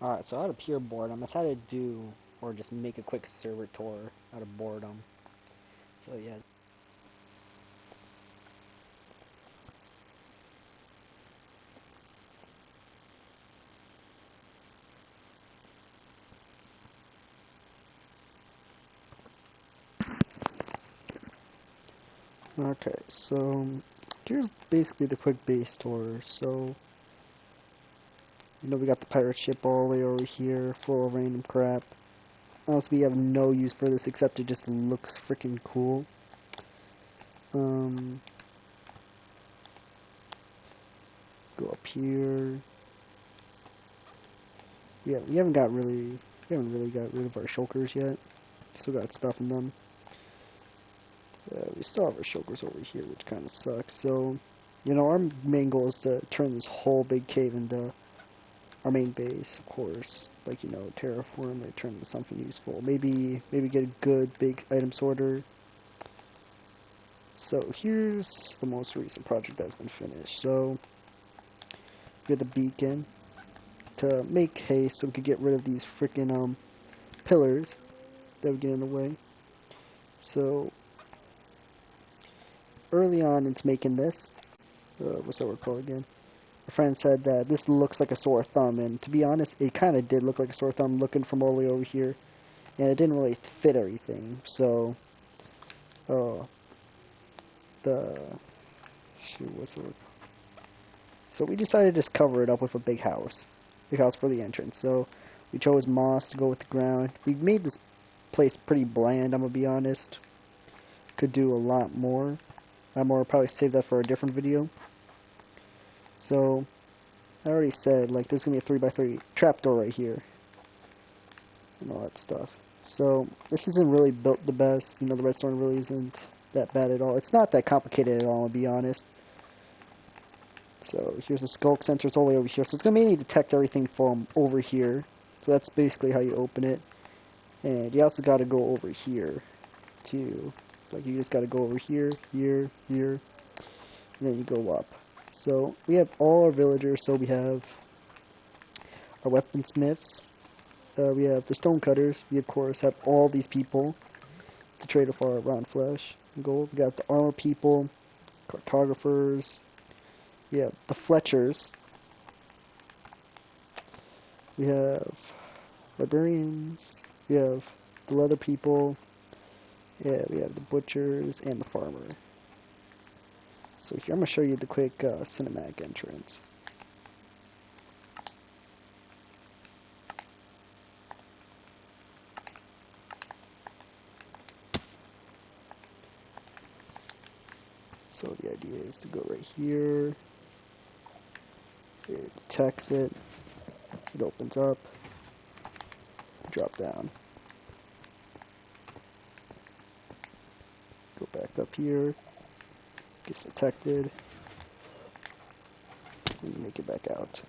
Alright, so out of pure boredom, I decided to do, or just make a quick server tour out of boredom. So yeah. Okay, so here's basically the quick base tour. So, we got the pirate ship all the way over here, full of random crap. Honestly, we have no use for this except it just looks freaking cool. Um, go up here. Yeah, we haven't really got rid of our shulkers yet. Still got stuff in them. We still have our shulkers over here, which kind of sucks. So, our main goal is to turn this whole big cave into our main base, of course. Like, terraform or turn it into something useful. Maybe get a good big item sorter. So here's the most recent project that's been finished. So we have the beacon to make haste so we could get rid of these freaking pillars that would get in the way. So early on into making this, what's that word called again? A friend said that this looks like a sore thumb, and to be honest, it kind of did look like a sore thumb looking from all the way over here, and it didn't really fit everything. So, the shoot, what's the word? So we decided to just cover it up with a big house for the entrance. So we chose moss to go with the ground. We made this place pretty bland. I'm gonna be honest. Could do a lot more. I'm gonna probably save that for a different video. So I already said, like, there's going to be a 3x3 trapdoor right here. And all that stuff. So, this isn't really built the best. The redstone really isn't that bad at all. It's not that complicated at all, to be honest. So, here's the skulk sensor. It's all the way over here. So, it's going to mainly detect everything from over here. So, that's basically how you open it. And you also got to go over here, too. Like, you just got to go over here, here, here. And then you go up. So, we have all our villagers. So, we have our weaponsmiths. We have the stonecutters. We, of course, have all these people to trade for our round flesh and gold. We got the armor people, cartographers. We have the Fletchers. We have librarians. We have the leather people. Yeah, we have the butchers and the farmer. So here I'm going to show you the quick cinematic entrance. So the idea is to go right here. It detects it. It opens up. Drop down. Go back up here. Gets detected. And make it back out.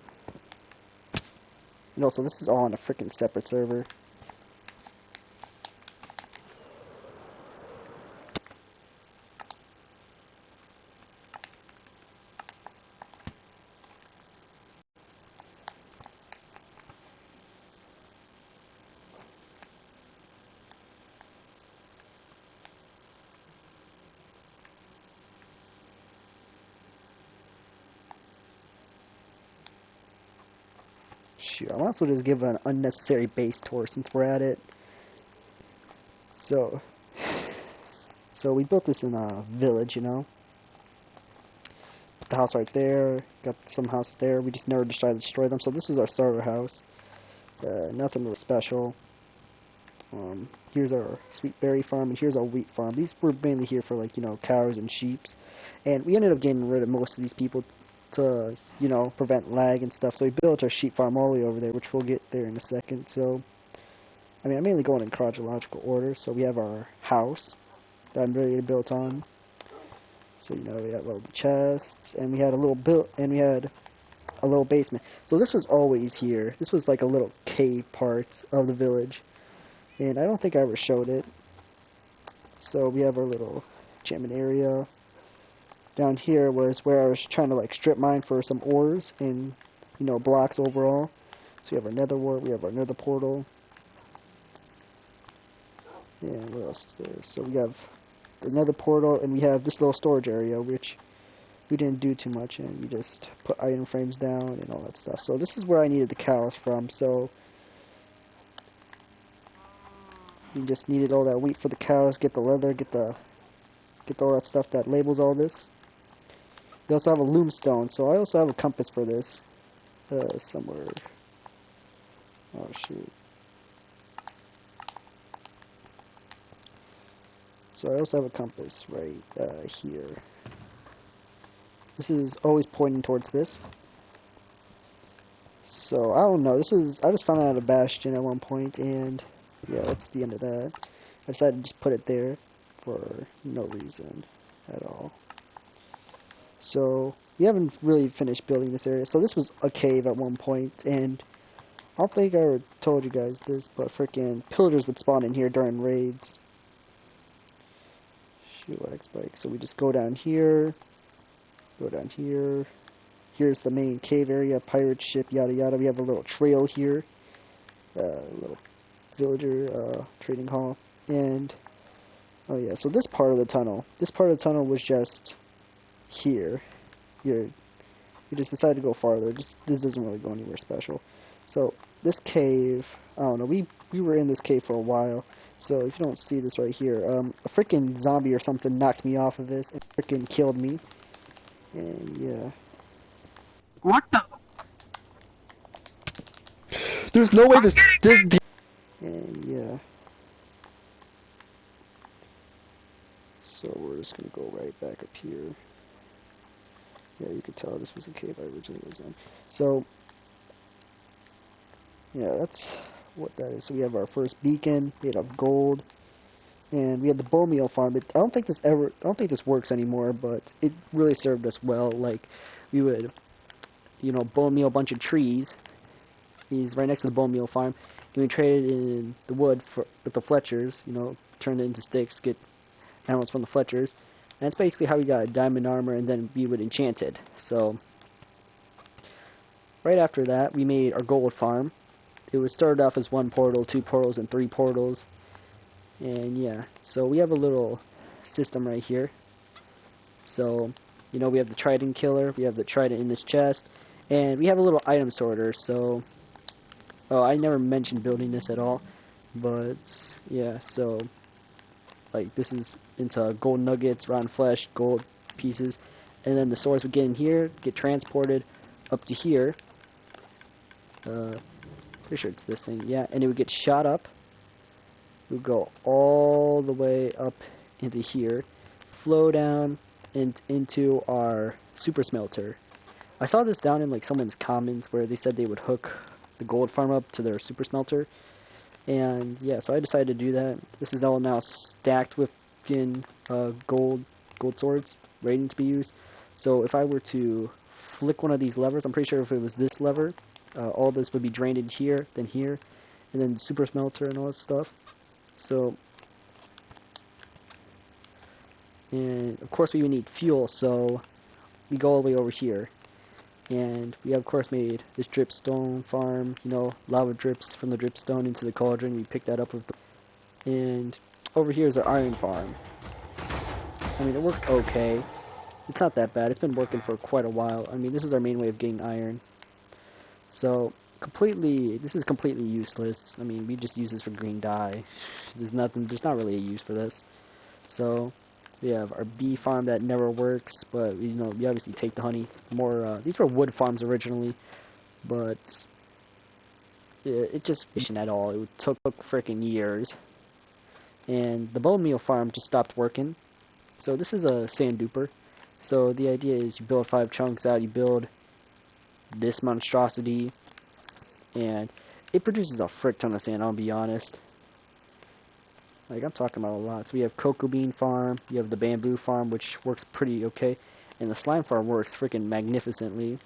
And also, this is all on a freaking separate server. Shoot, I might as well just give an unnecessary base tour since we're at it. So we built this in a village, Put the house right there. Got some houses there. We just never decided to destroy them. So this is our starter house. Nothing really special. Here's our sweet berry farm, and here's our wheat farm. These were mainly here for, like, cows and sheep. And we ended up getting rid of most of these people to, prevent lag and stuff. So we built our sheep farm all the way over there, which we'll get there in a second. So, I'm mainly going in chronological order. So we have our house that I'm ready to build on. So, we have all the chests, and we had a little basement. So this was always here. This was like a little cave part of the village. And I don't think I ever showed it. So we have our little enchantment area. Down here was where I was trying to, like, strip mine for some ores and, blocks overall. So we have our nether wart, we have our nether portal. And what else is there? So we have the nether portal, and we have this little storage area, which we didn't do too much in. We just put iron frames down and all that stuff. So this is where I needed the cows from. So we just needed all that wheat for the cows, get the leather, get all that stuff that labels all this. We also have a loom stone, so I also have a compass for this somewhere. Oh shoot. So I also have a compass right here. This is always pointing towards this. So I don't know. I just found out a bastion at one point, and yeah, that's the end of that. I decided to just put it there for no reason at all. So we haven't really finished building this area. So this was a cave at one point, and I don't think I ever told you guys this, but freaking pillagers would spawn in here during raids. Shoot, X-Bike. So we just go down here, go down here. Here's the main cave area, pirate ship, yada yada. We have a little trail here, little villager trading hall, and oh yeah. So this part of the tunnel was just here. We just decided to go farther. This doesn't really go anywhere special. So this cave, I don't know. We were in this cave for a while. So if you don't see this right here, a freaking zombie or something knocked me off of this and freaking killed me. And yeah. What the? There's no way this. And yeah. So we're just gonna go right back up here. Yeah, you could tell this was a cave I originally was in. So yeah, that's what that is. So we have our first beacon made of gold, and we had the bone meal farm. I don't think this works anymore, but it really served us well. Like we would, bone meal a bunch of trees. He's right next to the bone meal farm. And we traded in the wood with the Fletchers. Turned it into sticks, get animals from the Fletchers. And that's basically how we got diamond armor, and then we would enchant it. So right after that, we made our gold farm. It was started off as 1 portal, 2 portals, and 3 portals. And yeah, so we have a little system right here. So, we have the trident killer, we have the trident in this chest, and we have a little item sorter. So, I never mentioned building this at all, but yeah, so like this is into gold nuggets, rotten flesh, gold pieces, and then the swords would get in here, get transported up to here. Pretty sure it's this thing, yeah, and it would get shot up. It would go all the way up into here, flow down into our super smelter. I saw this down in like someone's comments where they said they would hook the gold farm up to their super smelter, and yeah, so I decided to do that. This is all now stacked with gold swords waiting to be used. So if I were to flick one of these levers, I'm pretty sure if it was this lever, all this would be drained in here, then here, and then super smelter and all that stuff. So, and of course we would need fuel, so we go all the way over here. And we have, of course, made this dripstone farm, lava drips from the dripstone into the cauldron. We picked that up with and over here is our iron farm. I mean, it works okay. It's not that bad. It's been working for quite a while. I mean, this is our main way of getting iron. So, this is completely useless. I mean, we just use this for green dye. There's not really a use for this. So, we have our bee farm that never works, but we obviously take the honey. These were wood farms originally, but it just wasn't at all. It took freaking years, and the bone meal farm just stopped working. So this is a sand duper. So the idea is you build 5 chunks out. You build this monstrosity, and it produces a frick ton of sand. I'll be honest. Like, I'm talking about a lot. So we have cocoa bean farm, you have the bamboo farm, which works pretty okay, and the slime farm works freaking magnificently.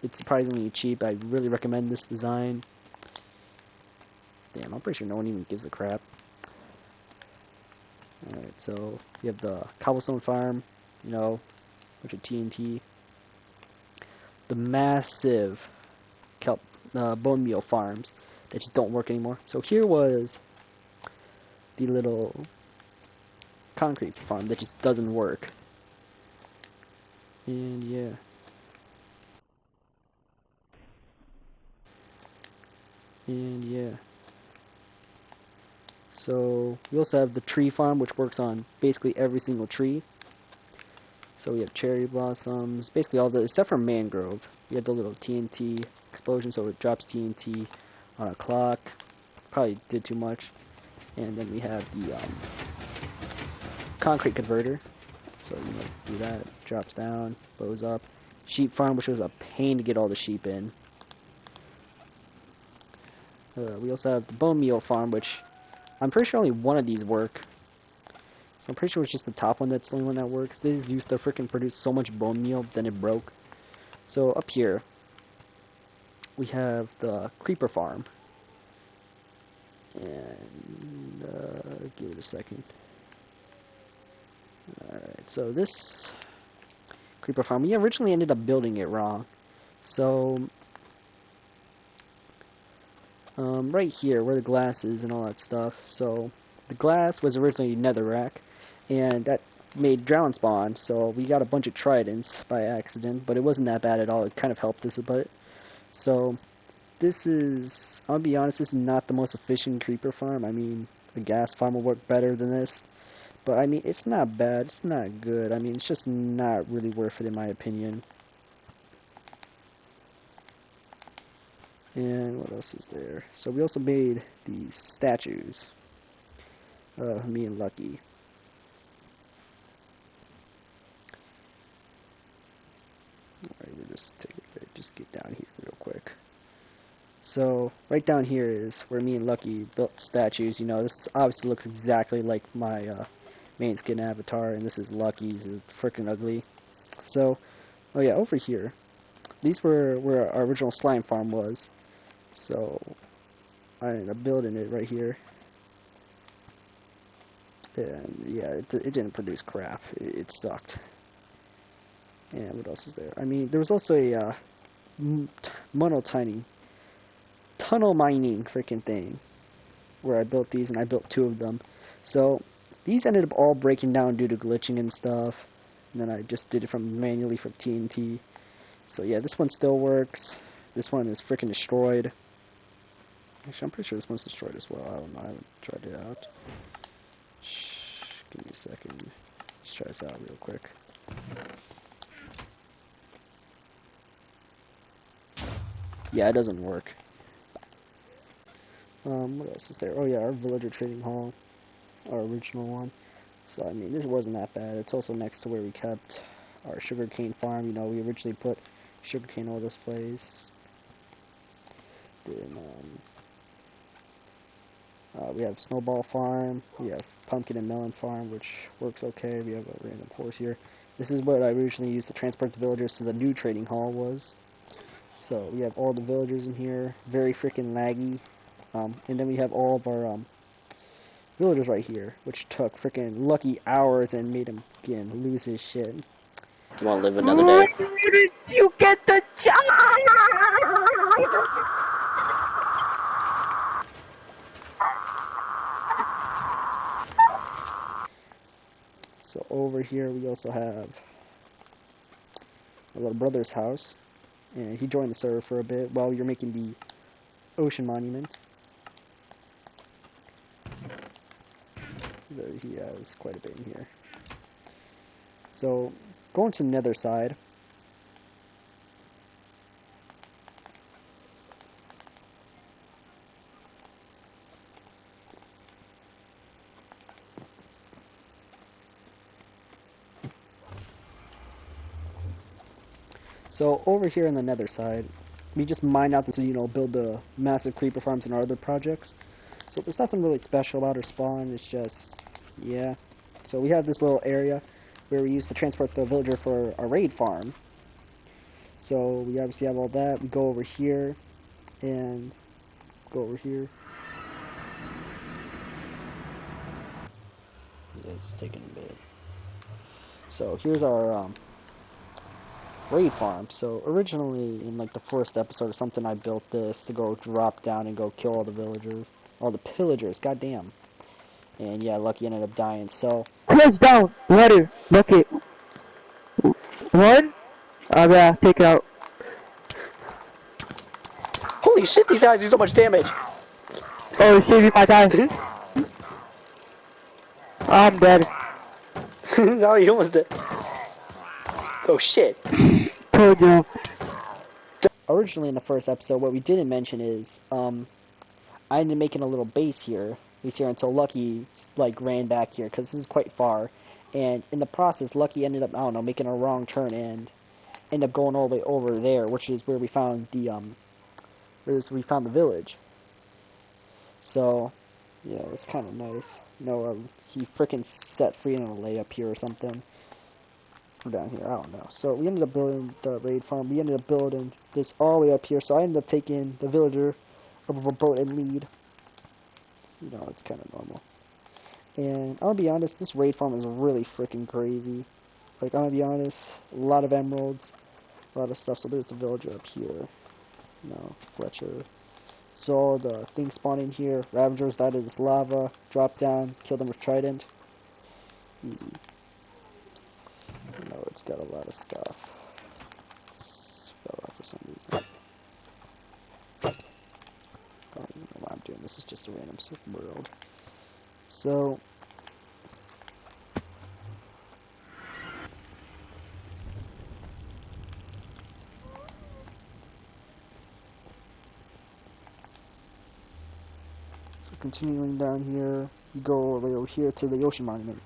It's surprisingly cheap. I really recommend this design. Damn, I'm pretty sure no one even gives a crap. Alright, so we have the cobblestone farm, bunch of TNT. The massive kelp bone meal farms that just don't work anymore. So here was the little concrete farm that just doesn't work. And yeah. And yeah. So we also have the tree farm, which works on basically every single tree. So we have cherry blossoms, basically all the, except for mangrove. We have the little TNT explosion, so it drops TNT on a clock. Probably did too much. And then we have the concrete converter. So do that, it drops down, blows up. Sheep farm, which was a pain to get all the sheep in. We also have the bone meal farm, which I'm pretty sure only one of these work. So I'm pretty sure it's just the top one that's the only one that works. These used to freaking produce so much bone meal, then it broke. So up here, we have the creeper farm. And, give it a second. Alright, so this creeper farm, we originally ended up building it wrong. So, right here, where the glass is and all that stuff. So, the glass was originally netherrack, and that made drown spawn, so we got a bunch of tridents by accident, but it wasn't that bad at all. It kind of helped us a bit. So, this is, I'll be honest, this is not the most efficient creeper farm. I mean, a gas farm will work better than this. But, I mean, it's not bad. It's not good. I mean, it's just not really worth it, in my opinion. And what else is there? So we also made these statues. Me and Lucky. Alright, we'll just take it, just get down here real quick. So, right down here is where me and Lucky built statues. You know, this obviously looks exactly like my main skin avatar, and this is Lucky's. It's freaking ugly. So, oh yeah, over here, these were where our original slime farm was. So, I ended up building it right here. And yeah, it didn't produce crap. It sucked. And what else is there? I mean, there was also a tiny tunnel mining freaking thing where I built these, and I built 2 of them. So these ended up all breaking down due to glitching and stuff. And then I just did it manually from TNT. So yeah, this one still works. This one is freaking destroyed. Actually, I'm pretty sure this one's destroyed as well. I don't know. I haven't tried it out. Shh, give me a second. Let's try this out real quick. Yeah, it doesn't work. What else is there? Oh yeah, our villager trading hall. Our original one. So, I mean, this wasn't that bad. It's also next to where we kept our sugarcane farm. You know, we originally put sugarcane all over this place. Then, we have snowball farm. We have pumpkin and melon farm, which works okay. We have a random horse here. This is what I originally used to transport the villagers to the new trading hall was. So, we have all the villagers in here. Very freaking laggy. And then we have all of our, villagers right here, which took freaking Lucky hours and made him, again, lose his shit. You want to live another day? Where did you get the job? So over here we also have my little brother's house, and he joined the server for a bit while we were making the ocean monument. He has quite a bit in here. So, going to the nether side. So, over here on the nether side, we just mine out to, you know, build the massive creeper farms and our other projects. So, there's nothing really special about our spawn, it's just, yeah. So, we have this little area where we used to transport the villager for our raid farm. So we obviously have all that. We go over here and go over here. It's taking a bit. So here's our raid farm. So originally in like the first episode or something, I built this to go drop down and go kill all the villagers, all the pillagers. Goddamn. And yeah, Lucky ended up dying. So Close down. Water. Bucket. One. Yeah, take it out. holy shit, these guys do so much damage. Oh, save me my time. I'm dead. No, you almost did. Oh shit. Told you. Originally in the first episode, what we didn't mention is I ended up making a little base here. He's here until Lucky like ran back here because this is quite far, and in the process, Lucky ended up, I don't know, making a wrong turn and ended up going all the way over there, which is where we found the village. So yeah, it was kind of nice. You know, he freaking set free in a layup here or something. From down here, I don't know. So we ended up building the raid farm. We ended up building this all the way up here. So I ended up taking the villager of a boat and lead. You know, it's kind of normal. And I'll be honest, this raid farm is really freaking crazy. Like, I'm gonna be honest, a lot of emeralds, a lot of stuff. So there's the villager up here. You know, Fletcher. So all the things spawn in here. Ravagers died of this lava. Drop down, kill them with trident. Easy. You know, it's got a lot of stuff. It's fell off for some reason. I don't even know why I'm doing this. It's just a random world. So continuing down here, you go all the way over here to the ocean monument.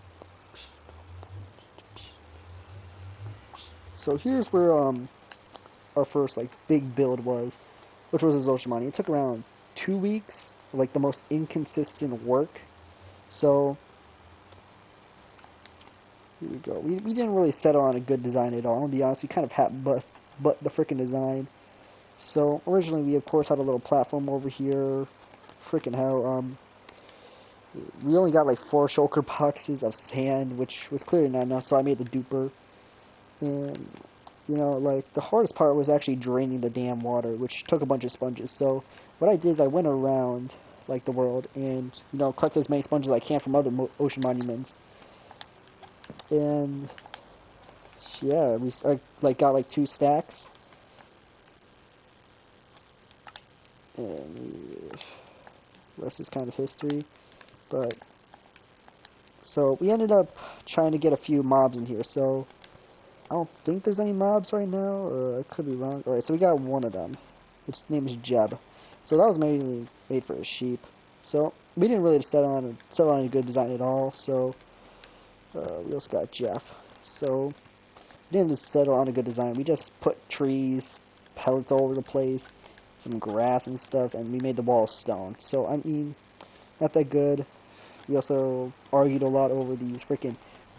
So here's where our first like big build was, which was this ocean monument. It took around 2 weeks, like the most inconsistent work. So here we go. We didn't really settle on a good design at all. I'm gonna be honest, we kind of had but the freaking design. So originally we of course had a little platform over here. Freaking hell, we only got like 4 shulker boxes of sand, which was clearly not enough, so I made the duper. And you know, like the hardest part was actually draining the damn water, which took a bunch of sponges. So what I did is I went around like the world and, you know, collected as many sponges as I can from other ocean monuments. And yeah, I like got like 2 stacks. And the rest is kind of history. But so we ended up trying to get a few mobs in here. So I don't think there's any mobs right now. I could be wrong. Alright, so we got one of them. Its name is Jeb. So that was mainly made for a sheep. So we didn't really settle on a good design at all. So we also got Jeff. So we didn't just settle on a good design. We just put trees, pellets all over the place, some grass and stuff, and we made the walls stone. So I mean, not that good. We also argued a lot over these freaking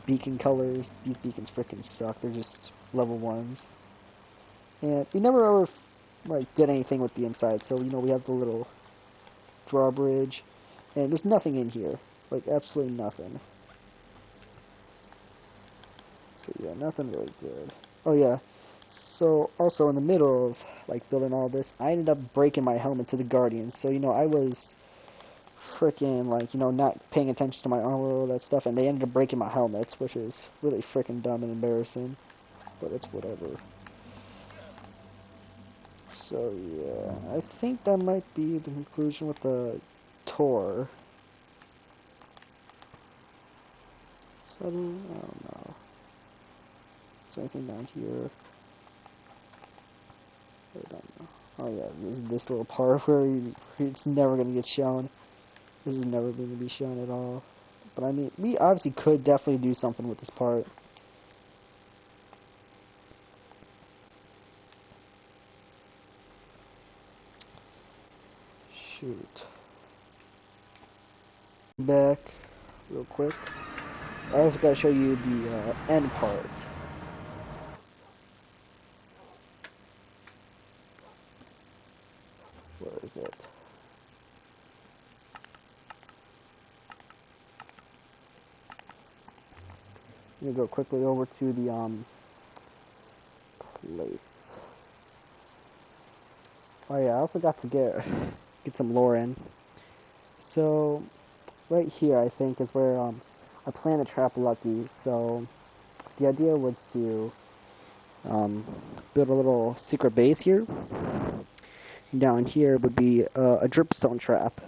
beacon colors. These beacons freaking suck. They're just level 1s. And we never ever like did anything with the inside. So, you know, we have the little drawbridge, and there's nothing in here. Like absolutely nothing. So yeah, nothing really good. Oh yeah. So also in the middle of like building all this, I ended up breaking my helmet to the Guardians. So, you know, I was freaking like, you know, not paying attention to my armor, all that stuff, and they ended up breaking my helmets, which is really freaking dumb and embarrassing, but it's whatever. So yeah, I think that might be the conclusion with the tour. So I don't know. Is there anything down here? I don't know. Oh yeah, this little part where it's never gonna get shown. This is never going to be shown at all. But I mean, we obviously could definitely do something with this part. Shoot. Back real quick. I also got to show you the end part. Where is it? I'm gonna go quickly over to the place. Oh yeah, I also got to get some lore in. So right here, I think, is where I plan to trap Lucky. So the idea was to build a little secret base here. Down here would be a dripstone trap.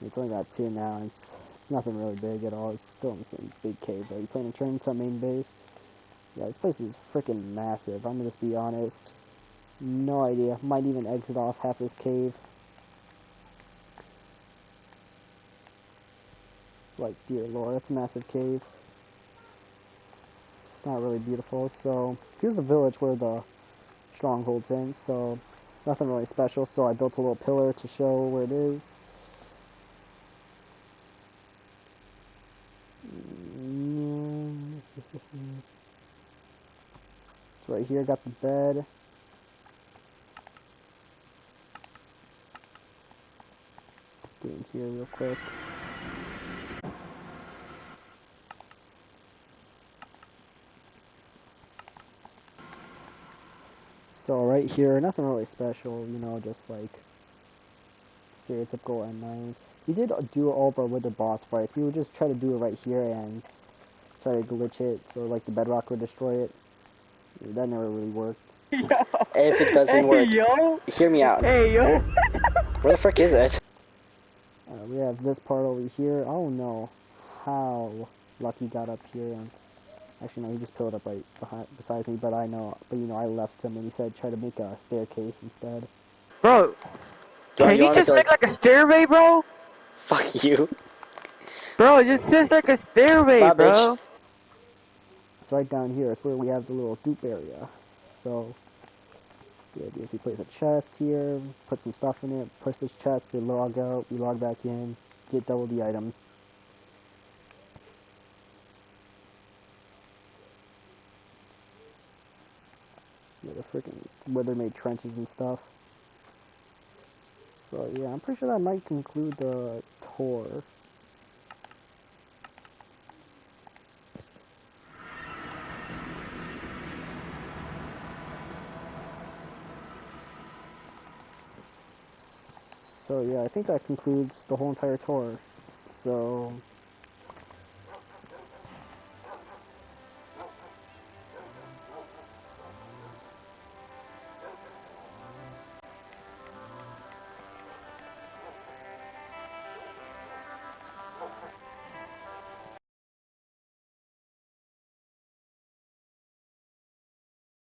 It's only got 2 now. It's nothing really big at all. It's still in the same big cave. Are you planning to turn into a main base? Yeah, this place is freaking massive. I'm gonna just be honest. No idea. Might even exit off half this cave. Like, dear lord, that's a massive cave. It's not really beautiful. So here's the village where the stronghold's in. So nothing really special. So I built a little pillar to show where it is. So right here, got the bed. Get in here real quick. So right here, nothing really special, you know, just like stereotypical M9. We did do all of our wither boss fights. We would just try to do it right here and try to glitch it so like the bedrock would destroy it. That never really worked. If it doesn't work, hear me out. Hey, yo. Where the frick is it? We have this part over here. I don't know how Lucky got up here. Actually, no, he just pilled up right beside me, but I know. But you know, I left him and he said try to make a staircase instead. Bro, can you just make like a stairway, bro? Fuck you. Bro, just like a stairway, Bye, bro. bitch. So right down here is where we have the little dupe area. So the idea is we place a chest here, put some stuff in it, push this chest, we log out, we log back in, get double the items. Yeah, the freaking weather made trenches and stuff. So yeah, I'm pretty sure that might conclude the tour. So yeah, I think that concludes the whole entire tour. So